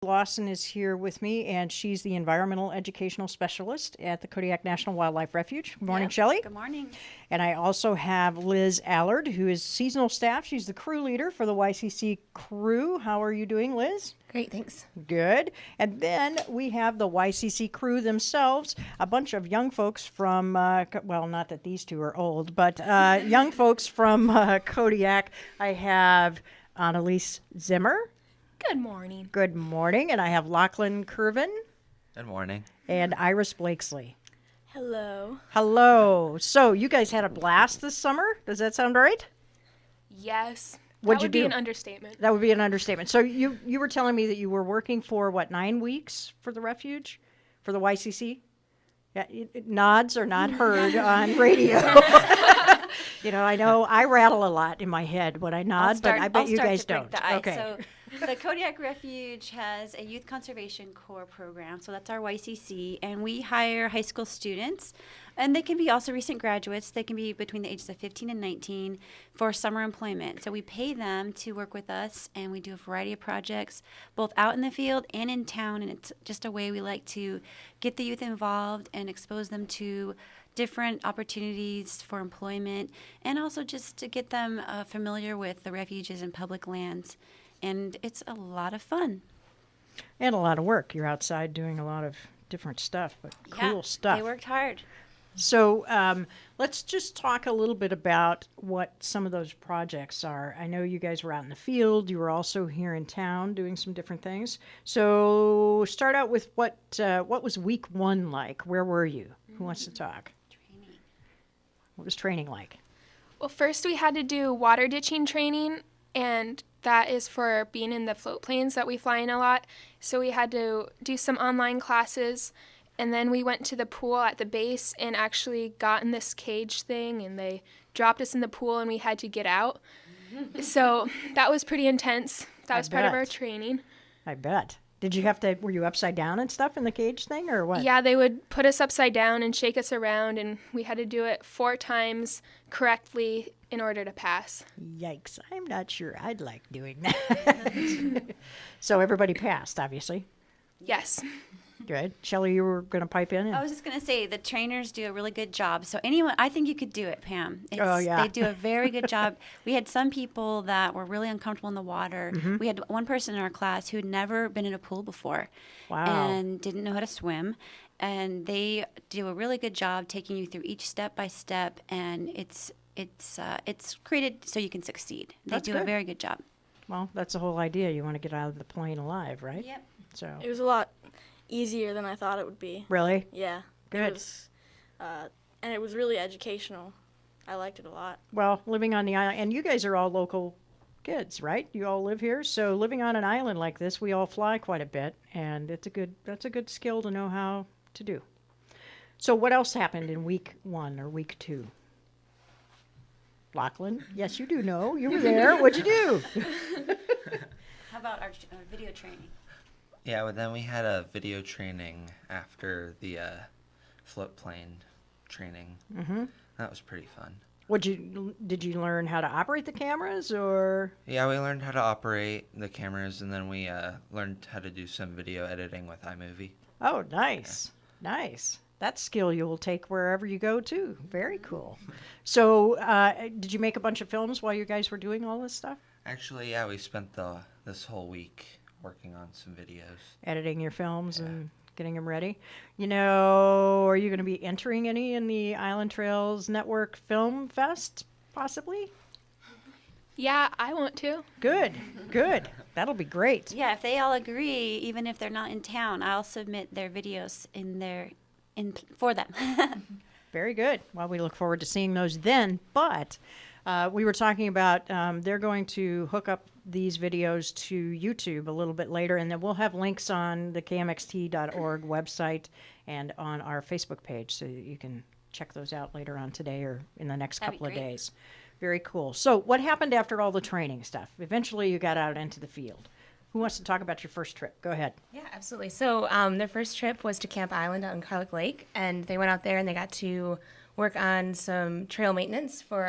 Lawson is here with me, and she's the Environmental Educational Specialist at the Kodiak National Wildlife Refuge. Good morning, Shelley. Good morning. And I also have Liz Allard, who is seasonal staff. She's the crew leader for the YCC Crew. How are you doing, Liz? Great, thanks. Good. And then we have the YCC Crew themselves, a bunch of young folks from, well, not that these two are old, but young folks from Kodiak. I have Annalise Zimmer. Good morning. Good morning. And I have Lachlan Curvin. Good morning. And Iris Blakesley. Hello. Hello. So you guys had a blast this summer. Does that sound right? Yes. What'd that you would be do? an understatement. That would be an understatement. So you were telling me that you were working for, 9 weeks for the refuge? For the YCC? Yeah, nods are not heard on radio. I know I rattle a lot in my head when I nod, but I bet you guys don't. Okay. So the Kodiak Refuge has a Youth Conservation Corps program. So that's our YCC. And we hire high school students. And they can be also recent graduates. They can be between the ages of 15 and 19 for summer employment. So we pay them to work with us, and we do a variety of projects, both out in the field and in town. And it's just a way we like to get the youth involved and expose them to different opportunities for employment, and also just to get them familiar with the refuges and public lands. And it's a lot of fun. And a lot of work. You're outside doing a lot of different stuff, but cool stuff. They worked hard. So let's just talk a little bit about what some of those projects are. I know you guys were out in the field. You were also here in town doing some different things. So start out with what was week 1 like? Where were you? Who wants to talk? Training. What was training like? Well, first we had to do water ditching training, and that is for being in the float planes that we fly in a lot. So we had to do some online classes. And then we went to the pool at the base and actually got in this cage thing, and they dropped us in the pool and we had to get out. So that was pretty intense. That was part of our training. I bet. Were you upside down and stuff in the cage thing or what? Yeah, they would put us upside down and shake us around, and we had to do it 4 times correctly in order to pass. Yikes. I'm not sure I'd like doing that. So everybody passed, obviously. Yes. Good. Shelley, you were going to pipe in? I was just going to say the trainers do a really good job. So I think you could do it, Pam. They do a very good job. We had some people that were really uncomfortable in the water. Mm-hmm. We had one person in our class who had never been in a pool before. Wow. And didn't know how to swim. And they do a really good job taking you through each step by step. And it's created so you can succeed. They do a very good job. Well, that's the whole idea. You want to get out of the plane alive, right? Yep. So it was a lot easier than I thought it would be. Really? Yeah. Good. It was, and it was really educational. I liked it a lot. Well, living on the island, and you guys are all local kids, right? You all live here, so living on an island like this, we all fly quite a bit, and that's a good skill to know how to do. So what else happened in week 1 or week 2? Lachlan? Yes, you do know. You were there. What'd you do? How about our video training? Yeah, but then we had a video training after the float plane training. Mm-hmm. That was pretty fun. Did you learn how to operate the cameras, or? Yeah, we learned how to operate the cameras, and then we learned how to do some video editing with iMovie. Oh, nice. Yeah. Nice. That skill you will take wherever you go, too. Very cool. So did you make a bunch of films while you guys were doing all this stuff? Actually, yeah, we spent this whole week working on some videos. Editing your films and getting them ready. Are you going to be entering any in the Island Trails Network Film Fest, possibly? Yeah, I want to. Good. That'll be great. Yeah, if they all agree, even if they're not in town, I'll submit their videos for them. Very good. Well, we look forward to seeing those then. But we were talking about they're going to hook up these videos to YouTube a little bit later, and then we'll have links on the KMXT.org website and on our Facebook page so that you can check those out later on today or in the next couple of days. Very cool. So what happened after all the training stuff? Eventually you got out into the field. Who wants to talk about your first trip? Go ahead. Yeah, absolutely. So their first trip was to Camp Island out in Kodiak Lake, and they went out there and they got to work on some trail maintenance for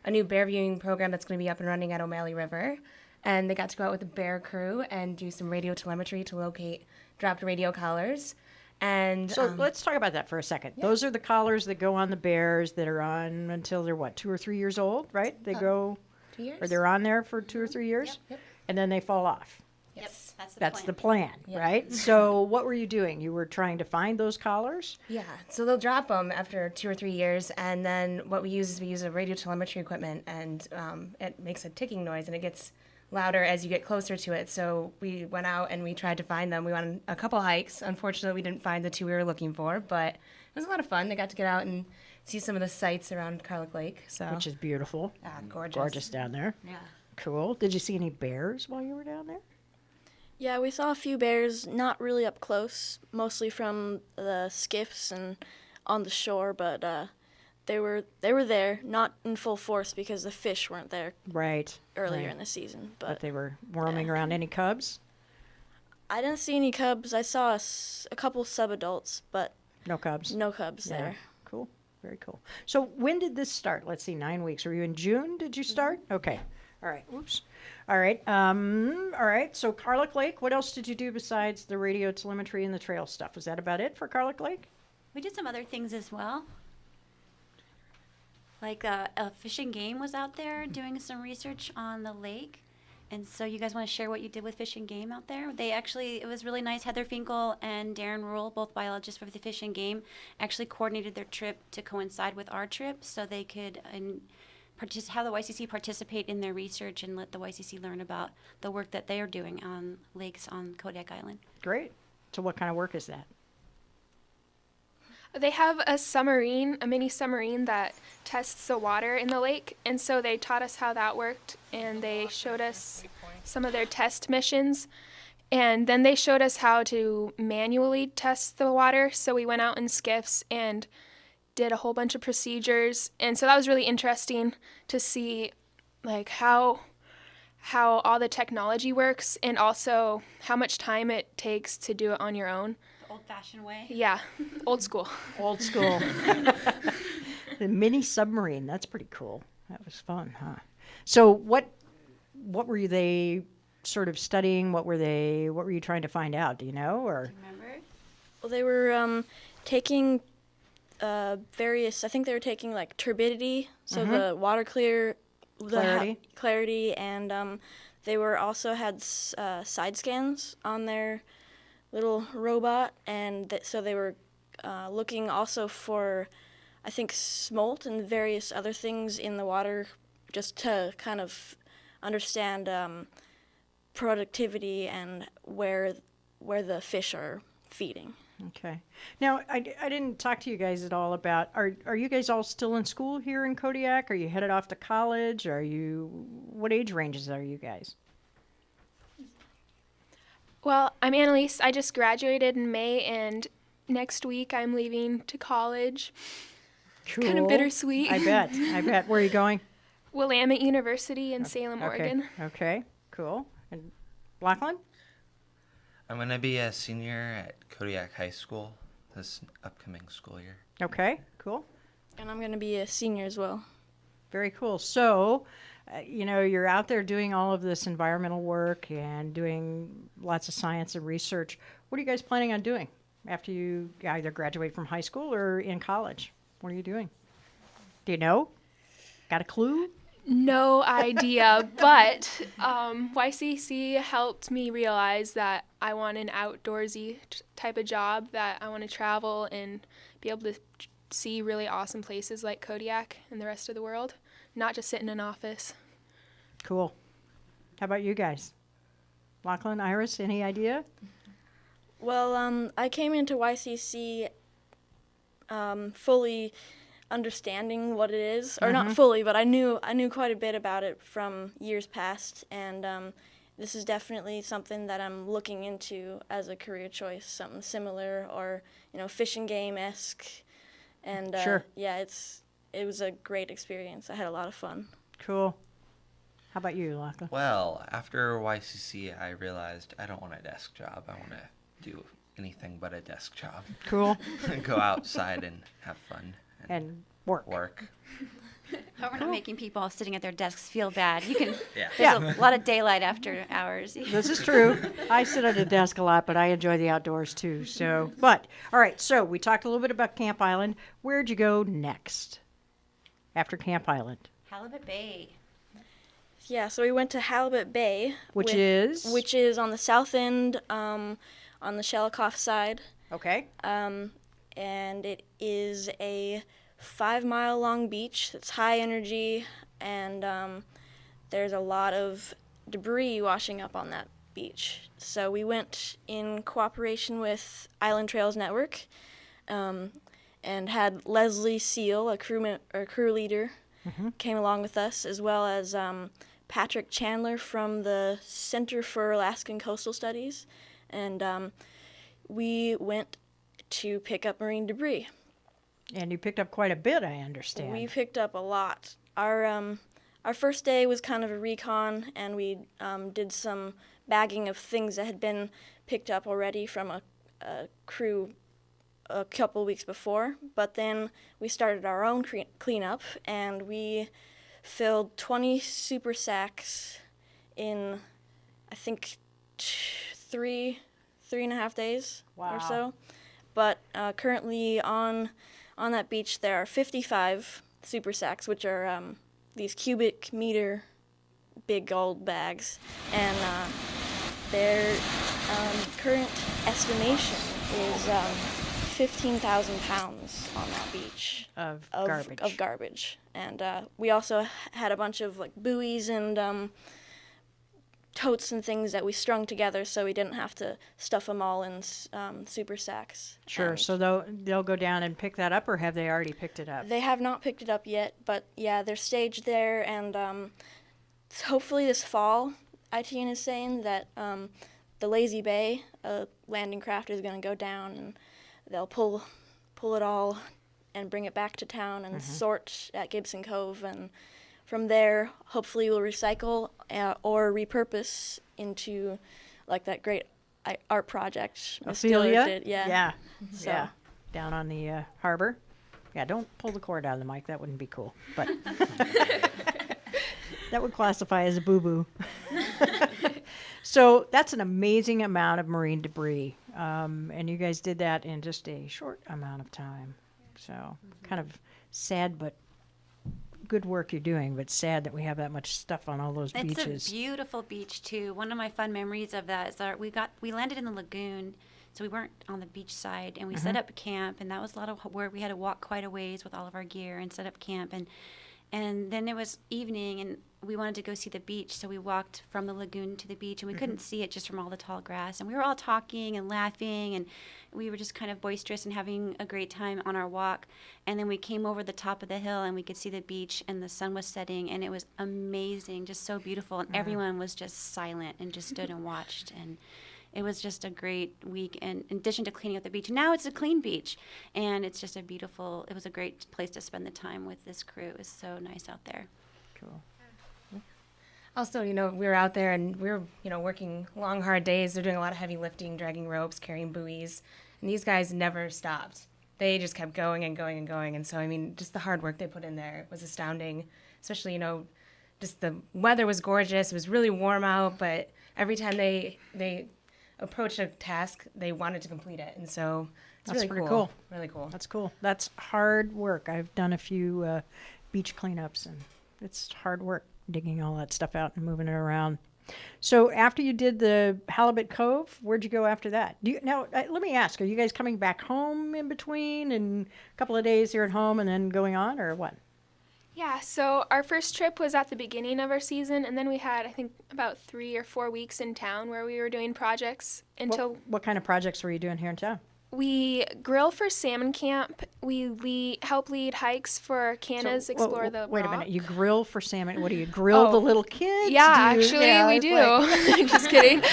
a new bear viewing program that's going to be up and running at O'Malley River. and they got to go out with a bear crew and do some radio telemetry to locate dropped radio collars. And So let's talk about that for a second. Those are the collars that go on the bears that are on until they're what, 2 or 3 years old, right? They go, 2 years. or they're on there for 2 or 3 years, Yep. and then they fall off. Yes. That's the plan, right? So what were you doing? You were trying to find those collars? Yeah, so they'll drop them after 2 or 3 years, and then what we use is we use a radio telemetry equipment, and it makes a ticking noise, and it gets louder as you get closer to it. So we went out and we tried to find them. We went on a couple hikes. Unfortunately, we didn't find the 2 we were looking for, but it was a lot of fun. They got to get out and see some of the sights around Kodiak Lake. So Which is beautiful. gorgeous. Gorgeous down there. Yeah. Cool. Did you see any bears while you were down there? Yeah, we saw a few bears, not really up close, mostly from the skiffs and on the shore, but they were there, not in full force because the fish weren't there Right. earlier right. in the season. But But they were roaming around. Any cubs? I didn't see any cubs. I saw a couple subadults, but No cubs. no cubs Yeah. there. Cool. Very cool. So when did this start? Let's see, 9 weeks. Were you in June? Did you start? Okay. All right. Oops. All right. All right. So Kodiak Lake, what else did you do besides the radio telemetry and the trail stuff? Was that about it for Kodiak Lake? We did some other things as well. Like Fish and Game was out there doing some research on the lake. And so you guys want to share what you did with Fish and Game out there? It was really nice. Heather Finkel and Darren Rule, both biologists for the Fish and Game, actually coordinated their trip to coincide with our trip so they could have the YCC participate in their research and let the YCC learn about the work that they are doing on lakes on Kodiak Island. Great. So what kind of work is that? They have a mini submarine that tests the water in the lake, and so they taught us how that worked, and they showed us some of their test missions, and then they showed us how to manually test the water, so we went out in skiffs and did a whole bunch of procedures, and so that was really interesting to see like how all the technology works and also how much time it takes to do it on your own. The old-fashioned way. Yeah, old school. Old school. The mini submarine. That's pretty cool. That was fun, huh? So what were they sort of studying? What were you trying to find out? Do you know? Or Remember? Well, they were taking I think they were taking like turbidity, so the water clarity, and they were also had side scans on their little robot, and so they were looking also for, I think, smolt and various other things in the water, just to kind of understand productivity and where the fish are feeding. okay. Now I didn't talk to you guys at all about. Are you guys all still in school here in Kodiak? Are you headed off to college? What age ranges are you guys? Well, I'm Annalise. I just graduated in May, and next week I'm leaving to college. Cool. Kind of bittersweet. I bet. Where are you going? Willamette University in Salem, Oregon. Okay. Cool. And Lachlan? I'm going to be a senior at Kodiak High School this upcoming school year. Okay. Cool. And I'm going to be a senior as well. Very cool. So, you're out there doing all of this environmental work and doing lots of science and research. What are you guys planning on doing after you either graduate from high school or in college? What are you doing? Do you know? Got a clue? No idea, but YCC helped me realize that I want an outdoorsy type of job, that I want to travel and be able to see really awesome places like Kodiak and the rest of the world, not just sit in an office. Cool. How about you guys? Lachlan, Iris, any idea? Well, I came into YCC fully understanding what it is, or not fully, but I knew quite a bit about it from years past, and this is definitely something that I'm looking into as a career choice, something similar, or Fish and Game-esque, and Sure. yeah, it was a great experience. I had a lot of fun. Cool. How about you, Lachlan? Well, after YCC, I realized I don't want a desk job. I want to do anything but a desk job. Cool. Go outside and have fun And work. work. But we're not making people sitting at their desks feel bad. You can. Yeah. There's a lot of daylight after hours. This is true. I sit at a desk a lot, but I enjoy the outdoors too. So, but all right. So we talked a little bit about Camp Island. Where'd you go next after Camp Island? Halibut Bay. Yeah, so we went to Halibut Bay, Which is on the south end, on the Shelikoff side, okay. and it is a 5-mile long beach that's high energy, and there's a lot of debris washing up on that beach. So we went in cooperation with Island Trails Network, and had Leslie Seal, a crew leader, came along with us, as well as Patrick Chandler from the Center for Alaskan Coastal Studies, and we went to pick up marine debris. And you picked up quite a bit, I understand. We picked up a lot. Our first day was kind of a recon, and we did some bagging of things that had been picked up already from a crew a couple weeks before. But then we started our own cleanup, and we filled 20 super sacks in, I think, 3.5 days Wow. or so. But currently on that beach there are 55 super sacks, which are these cubic meter big gold bags, and their current estimation is 15,000 pounds on that beach of garbage. And we also had a bunch of like buoys and totes and things that we strung together, so we didn't have to stuff them all in super sacks. Sure. And So they'll go down and pick that up, or have they already picked it up? they have not picked it up yet, but yeah, they're staged there, and hopefully this fall, ITN is saying that the Lazy Bay landing craft is going to go down, and they'll pull it all and bring it back to town and sort at Gibson Cove, and from there, hopefully we'll recycle or repurpose into like that great art project Miss Dillard Ophelia? did. Yeah. Yeah. So. Yeah. Down on the harbor. Yeah, don't pull the cord out of the mic. That wouldn't be cool. But that would classify as a boo-boo. So that's an amazing amount of marine debris. And you guys did that in just a short amount of time. So kind of sad, but good work you're doing, but sad that we have that much stuff on all those beaches. It's a beautiful beach too. One of my fun memories of that is that we landed in the lagoon, so we weren't on the beach side, and we set up camp, and that was a lot of work. We had to walk quite a ways with all of our gear and set up camp, and then it was evening, and we wanted to go see the beach, so we walked from the lagoon to the beach, and we couldn't see it just from all the tall grass, and we were all talking and laughing, and we were just kind of boisterous and having a great time on our walk. And then we came over the top of the hill, and we could see the beach, and the sun was setting, and it was amazing, just so beautiful, and everyone was just silent and just stood and watched, and it was just a great week. And in addition to cleaning up the beach, now it's a clean beach, and it's just it was a great place to spend the time with this crew. It was so nice out there. Cool. Also, we were out there and we were, working long, hard days. They're doing a lot of heavy lifting, dragging ropes, carrying buoys. And these guys never stopped. They just kept going and going and going. And so, just the hard work they put in there was astounding. Especially, just the weather was gorgeous. It was really warm out. But every time they approached a task, they wanted to complete it. And so it's That's really pretty cool. cool. Really cool. That's cool. That's hard work. I've done a few beach cleanups, and it's hard work digging all that stuff out and moving it around. So after you did the Halibut Cove, where'd you go after that? Let me ask, are you guys coming back home in between and a couple of days here at home and then going on, or what? Yeah, so our first trip was at the beginning of our season, and then we had, I think, about 3 or 4 weeks in town where we were doing projects until... What kind of projects were you doing here in town? We grill for salmon camp. We help lead hikes for Canada's Explore the Wait a Rock. minute, you grill for salmon. What do you grill the little kids? Yeah, Do you- actually, we it's do. Just kidding.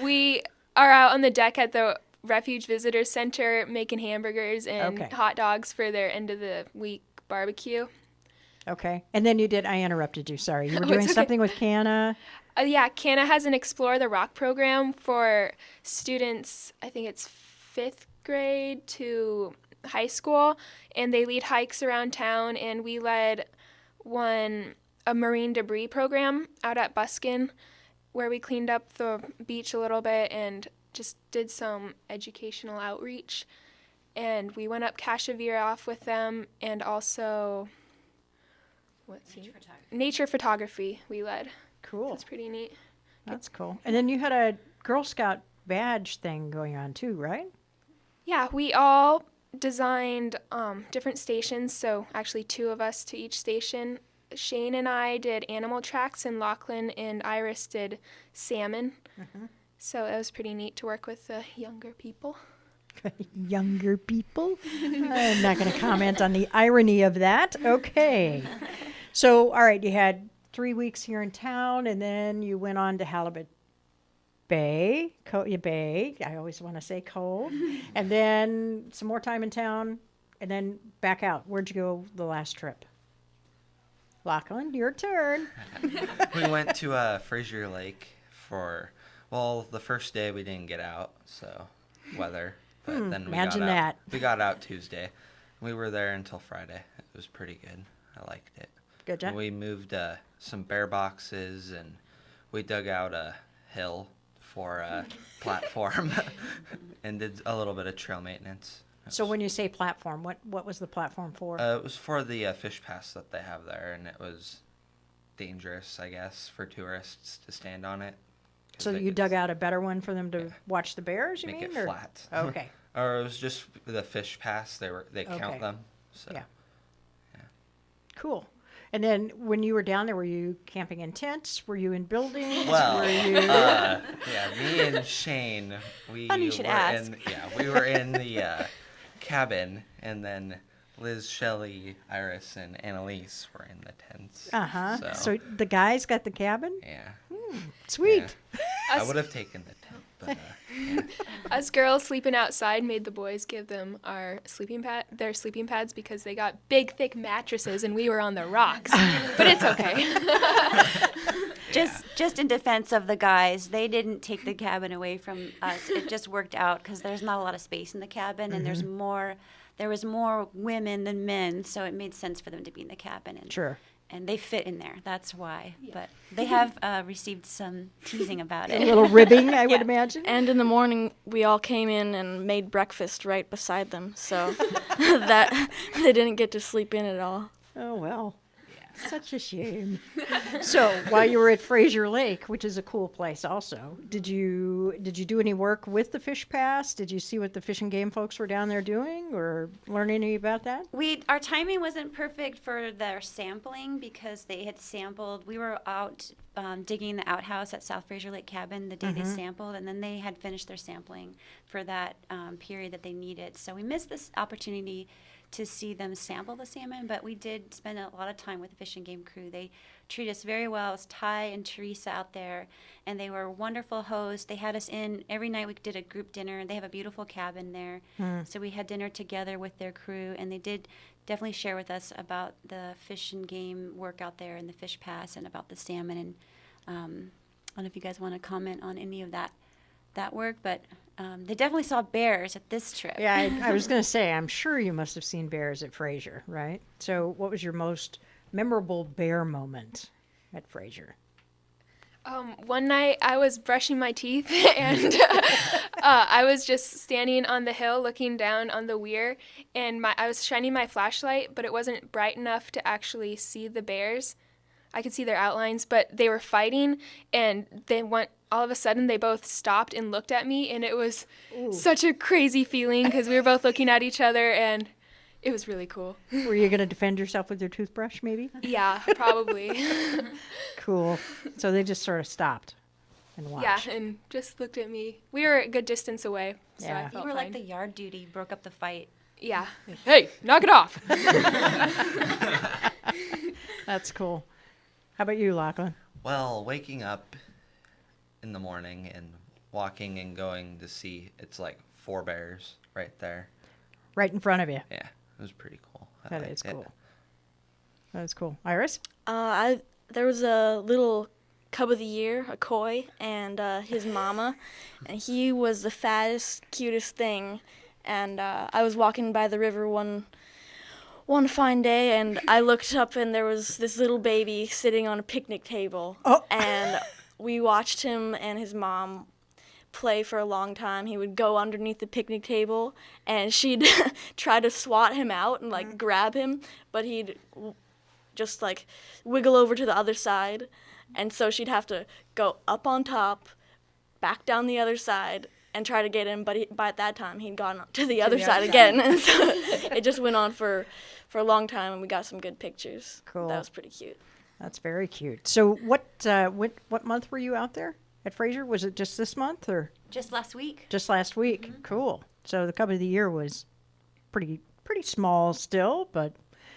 We are out on the deck at the Refuge Visitor Center making hamburgers and Okay. hot dogs for their end of the week barbecue. Okay. And then I interrupted you, sorry. You were Oh, doing it's okay. something with Canna. Yeah, Canada has an Explore the Rock program for students, I think it's 5th grade to high school, and they lead hikes around town, and we led a marine debris program out at Buskin, where we cleaned up the beach a little bit and just did some educational outreach. And we went up Kashavir with them, and also nature photography we led. Cool. That's pretty neat. That's cool. And then you had a Girl Scout badge thing going on too, right? Yeah, we all designed different stations, so actually 2 of us to each station. Shane and I did animal tracks, and Lachlan and Iris did salmon. So it was pretty neat to work with the younger people. Younger people? I'm not going to comment on the irony of that. Okay. So, all right, you had 3 weeks here in town, and then you went on to Halibut Bay. Bay. I always want to say Cove. And then some more time in town, and then back out. Where'd you go the last trip? Lachlan, your turn. We went to Fraser Lake the first day we didn't get out, so weather. But then we got out Tuesday. We were there until Friday. It was pretty good. I liked it. Good job. We moved some bear boxes, and we dug out a hill for a platform and did a little bit of trail maintenance. So when you say platform, what was the platform for? It was for the fish pass that they have there, and it was dangerous, I guess, for tourists to stand on it. So you dug out a better one for them to watch the bears, you make mean? it flat. Okay. Or it was just the fish pass. They count them. So. Yeah. Cool. And then when you were down there, were you camping in tents? Were you in buildings? Well, were you... me and Shane, we Funny you should ask. We were in the cabin, and then Liz, Shelley, Iris, and Annalise were in the tents. Uh-huh. So the guys got the cabin? Yeah. Sweet. Yeah. I would have taken the tent, but Us girls sleeping outside made the boys give them their sleeping pads because they got big, thick mattresses, and we were on the rocks. But it's okay. Just in defense of the guys, they didn't take the cabin away from us. It just worked out because there's not a lot of space in the cabin, and there was more women than men, so it made sense for them to be in the cabin. And, Sure. And they fit in there. That's why. Yeah. But they have received some teasing about it. A little ribbing, I would imagine. And in the morning, we all came in and made breakfast right beside them, so that they didn't get to sleep in at all. Oh, well. Such a shame. So, while you were at Fraser Lake, which is a cool place also, did you do any work with the Fish Pass? Did you see what the Fish and Game folks were down there doing or learn any about that? Our timing wasn't perfect for their sampling because they had sampled. We were out digging the outhouse at South Fraser Lake Cabin the day they sampled, and then they had finished their sampling for that period that they needed. So we missed this opportunity to see them sample the salmon, but we did spend a lot of time with the Fish and Game crew. They treated us very well. It was Ty and Teresa out there, and they were wonderful hosts. They had us in every night. We did a group dinner. They have a beautiful cabin there, so we had dinner together with their crew, and they did definitely share with us about the Fish and Game work out there and the Fish Pass and about the salmon. And I don't know if you guys want to comment on any of that work, but they definitely saw bears at this trip. Yeah, I was going to say, I'm sure you must have seen bears at Fraser, right? So what was your most memorable bear moment at Fraser? One night I was brushing my teeth and I was just standing on the hill looking down on the weir, and I was shining my flashlight, but it wasn't bright enough to actually see the bears. I could see their outlines, but they were fighting, and all of a sudden they both stopped and looked at me, and it was such a crazy feeling because we were both looking at each other, and it was really cool. Were you going to defend yourself with your toothbrush, maybe? Yeah, probably. Cool. So they just sort of stopped and watched. Yeah, and just looked at me. We were a good distance away, so Yeah. I You felt were fine. like the yard duty, broke up the fight. Yeah. Hey, knock it off. That's cool. How about you, Lachlan? Well, waking up in the morning and walking and going to see, it's like 4 bears right there. Right in front of you. Yeah, it was pretty cool. That is cool. That is cool. Iris? There was a little cub of the year, a koi, and his mama, and he was the fattest, cutest thing. and I was walking by the river one fine day, and I looked up, and there was this little baby sitting on a picnic table, and we watched him and his mom play for a long time. He would go underneath the picnic table, and she'd try to swat him out and like grab him, but he'd just like wiggle over to the other side, and so she'd have to go up on top, back down the other side, and try to get him, but by that time he'd gone to the other side again, and so it just went on for a long time, and we got some good pictures. Cool. That was pretty cute. That's very cute. So what month were you out there at Fraser? Was it just this month or Just last week. just last week? Cool. So the cub of the year was pretty small still, but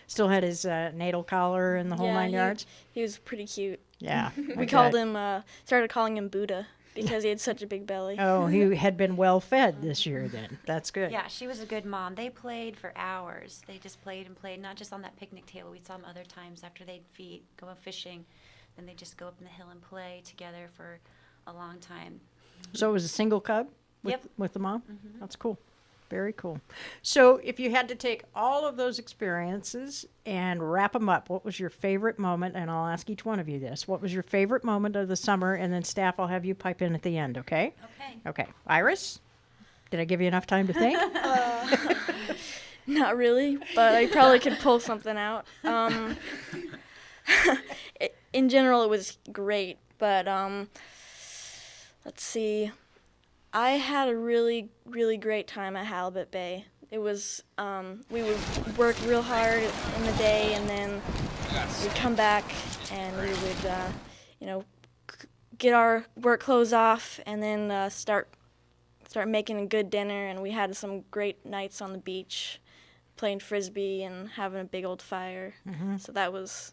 still had his natal collar and the whole 9 yards. He was pretty cute. Yeah. We called him, started calling him Buddha because he had such a big belly. Oh, he had been well fed this year then. That's good. Yeah, she was a good mom. They played for hours. They just played and played, not just on that picnic table. We saw them other times after they'd feed, go out fishing. Then they'd just go up in the hill and play together for a long time. So it was a single cub Yep. with the mom? That's cool. Very cool. So if you had to take all of those experiences and wrap them up, what was your favorite moment? And I'll ask each one of you this. What was your favorite moment of the summer? And then staff, I'll have you pipe in at the end, okay? Okay. Okay. Iris, did I give you enough time to think? Not really, but I probably could pull something out. In general, it was great, but let's see. I had a really, really great time at Halibut Bay. It was, we would work real hard in the day, and then we'd come back and we would, get our work clothes off, and then start making a good dinner. And we had some great nights on the beach, playing frisbee and having a big old fire. So that was,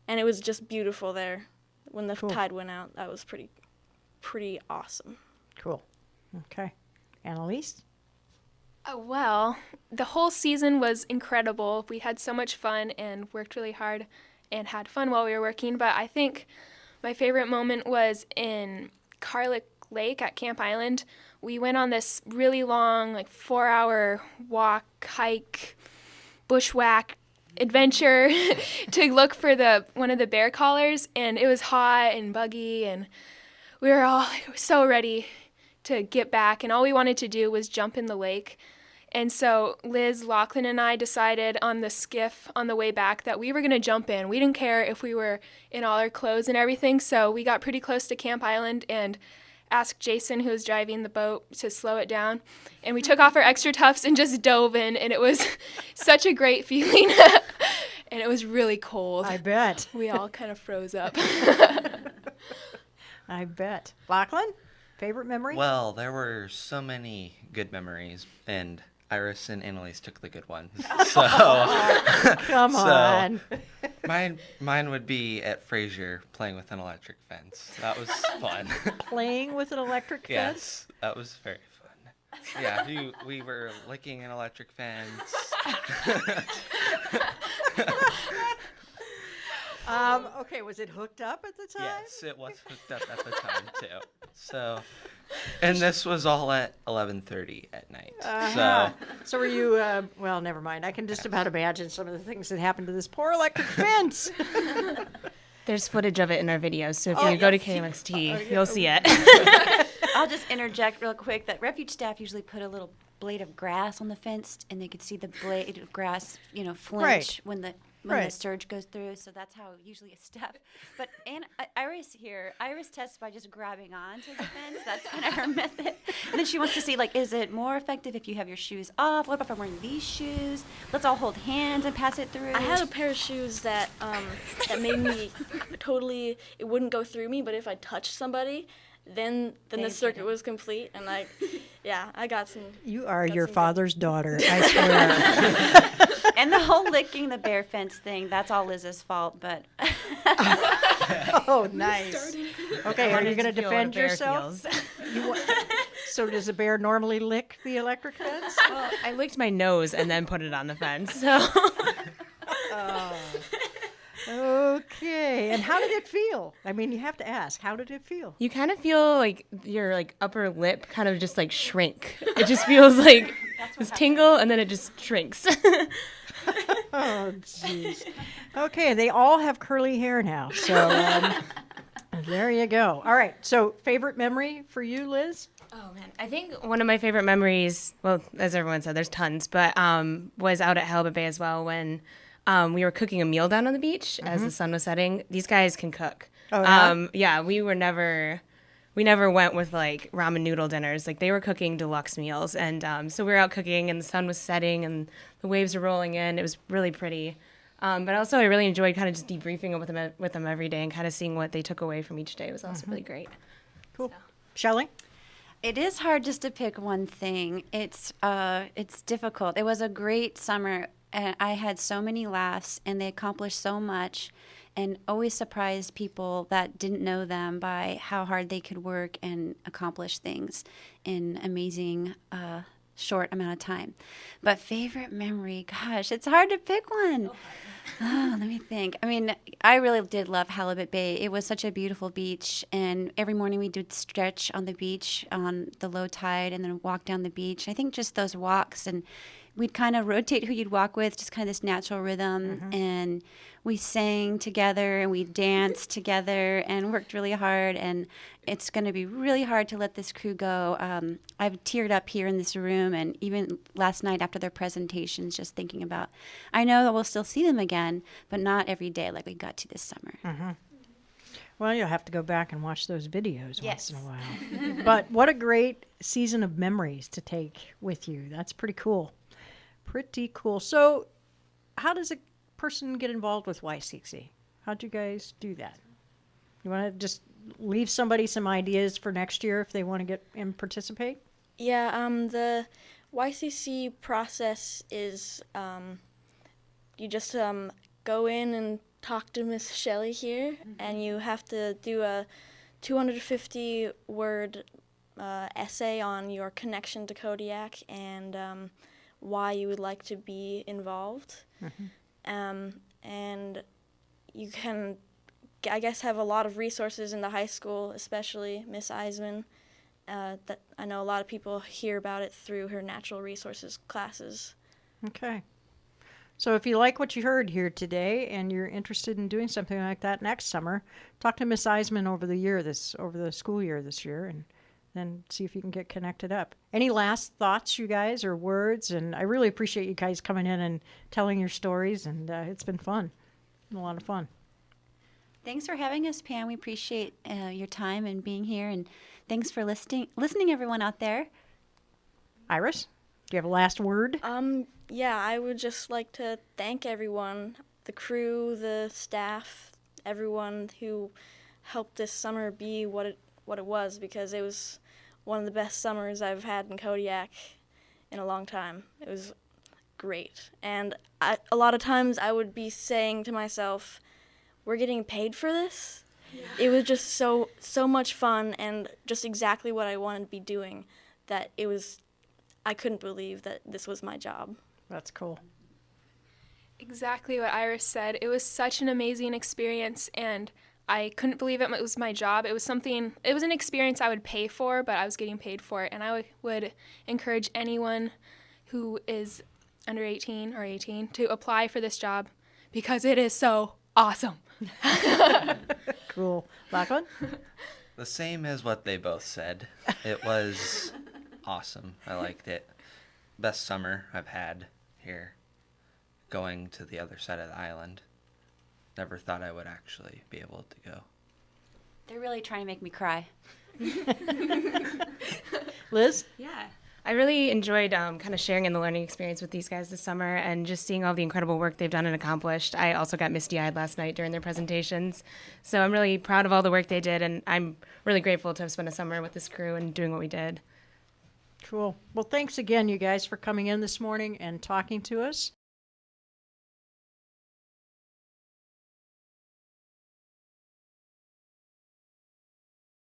and it was just beautiful there when the tide went out. That was pretty awesome. Cool. Okay. Annalise? Well, the whole season was incredible. We had so much fun and worked really hard and had fun while we were working. But I think my favorite moment was in Carlick Lake at Camp Island. We went on this really long, 4-hour walk, hike, bushwhack adventure to look for one of the bear collars. And it was hot and buggy, and we were all so ready to get back, and all we wanted to do was jump in the lake. And so Liz, Lachlan, and I decided on the skiff on the way back that we were going to jump in. We didn't care if we were in all our clothes and everything, so we got pretty close to Camp Island and asked Jason, who was driving the boat, to slow it down. And we took off our extra tufts and just dove in, and it was such a great feeling. And it was really cold. I bet. We all kind of froze up. I bet. Lachlan? Favorite memory? Well, there were so many good memories, and Iris and Annalise took the good ones. So, Come on. mine would be at Fraser playing with an electric fence. That was fun. Playing with an electric fence? Yes, that was very fun. Yeah, we were licking an electric fence. Okay, was it hooked up at the time? Yes, it was hooked up at the time too. So, and this was all at 11:30 at night. So were you? Well, never mind. I can just about imagine some of the things that happened to this poor electric fence. There's footage of it in our videos, so if you go to KMXT, you'll see it. I'll just interject real quick that refuge staff usually put a little blade of grass on the fence, and they could see the blade of grass, flinch when the surge goes through. So that's how usually it's stuff. But Iris tests by just grabbing onto the fence. That's kind of her method. And then she wants to see, is it more effective if you have your shoes off? What about if I'm wearing these shoes? Let's all hold hands and pass it through. I had a pair of shoes that made me totally, it wouldn't go through me, but if I touched somebody, then the circuit was complete. And I got some. You are your father's daughter, I swear. And the whole licking the bear fence thing, that's all Liz's fault, but. Oh, nice. Okay, are you going to defend yourself? So does a bear normally lick the electric fence? Well, I licked my nose and then put it on the fence, so. Okay, and how did it feel? I mean, you have to ask, how did it feel? You kind of feel like your upper lip kind of just shrink. It just feels like It's tingle, and then it just shrinks. Oh, jeez. Okay, they all have curly hair now, so there you go. All right, so favorite memory for you, Liz? Oh, man. I think one of my favorite memories, well, as everyone said, there's tons, but was out at Halibut Bay as well when we were cooking a meal down on the beach as the sun was setting. These guys can cook. Oh, yeah? Yeah, we never went with, like, ramen noodle dinners. Like, they were cooking deluxe meals. And so we were out cooking, and the sun was setting, and the waves were rolling in. It was really pretty. But also, I really enjoyed kind of just debriefing with them every day and kind of seeing what they took away from each day. It was also really great. Cool. So. Shelley? It is hard just to pick one thing. It's difficult. It was a great summer, and I had so many laughs, and they accomplished so much, and always surprised people that didn't know them by how hard they could work and accomplish things in amazing short amount of time. But favorite memory, gosh, it's hard to pick one. Oh, let me think. I mean, I really did love Halibut Bay. It was such a beautiful beach, and every morning we did stretch on the beach on the low tide and then walk down the beach. I think just those walks, and we'd kind of rotate who you'd walk with, just kind of this natural rhythm, and we sang together and we danced together and worked really hard, and it's going to be really hard to let this crew go. I've teared up here in this room, and even last night after their presentations, just thinking about, I know that we'll still see them again, but not every day like we got to this summer. Well, you'll have to go back and watch those videos once in a while. But what a great season of memories to take with you. That's pretty cool. Pretty cool. So how does a person get involved with YCC? How'd you guys do that? You want to just leave somebody some ideas for next year if they want to get and participate? Yeah, the YCC process is you just go in and talk to Miss Shelley here, and you have to do a 250-word essay on your connection to Kodiak and why you would like to be involved. And you can, I guess, have a lot of resources in the high school, especially Miss Eisman. That I know a lot of people hear about it through her natural resources classes. Okay. So if you like what you heard here today and you're interested in doing something like that next summer, talk to Miss Eisman over the school year this year, and then see if you can get connected up. Any last thoughts, you guys, or words? And I really appreciate you guys coming in and telling your stories, and it's been fun. A lot of fun. Thanks for having us, Pam. We appreciate your time and being here, and thanks for listening, everyone out there. Iris, do you have a last word? Yeah, I would just like to thank everyone, the crew, the staff, everyone who helped this summer be what it was, because it was one of the best summers I've had in Kodiak in a long time. It was great. And a lot of times I would be saying to myself, we're getting paid for this? Yeah. It was just so much fun and just exactly what I wanted to be doing, that I couldn't believe that this was my job. That's cool. Exactly what Iris said. It was such an amazing experience, and I couldn't believe it was my job. It was an experience I would pay for, but I was getting paid for it. And I would encourage anyone who is under 18 or 18 to apply for this job, because it is so awesome. Cool. Lachlan? The same as what they both said. It was awesome. I liked it. Best summer I've had here, going to the other side of the island. Never thought I would actually be able to go. They're really trying to make me cry. Liz? Yeah. I really enjoyed kind of sharing in the learning experience with these guys this summer and just seeing all the incredible work they've done and accomplished. I also got misty-eyed last night during their presentations. So I'm really proud of all the work they did, and I'm really grateful to have spent a summer with this crew and doing what we did. Cool. Well, thanks again, you guys, for coming in this morning and talking to us.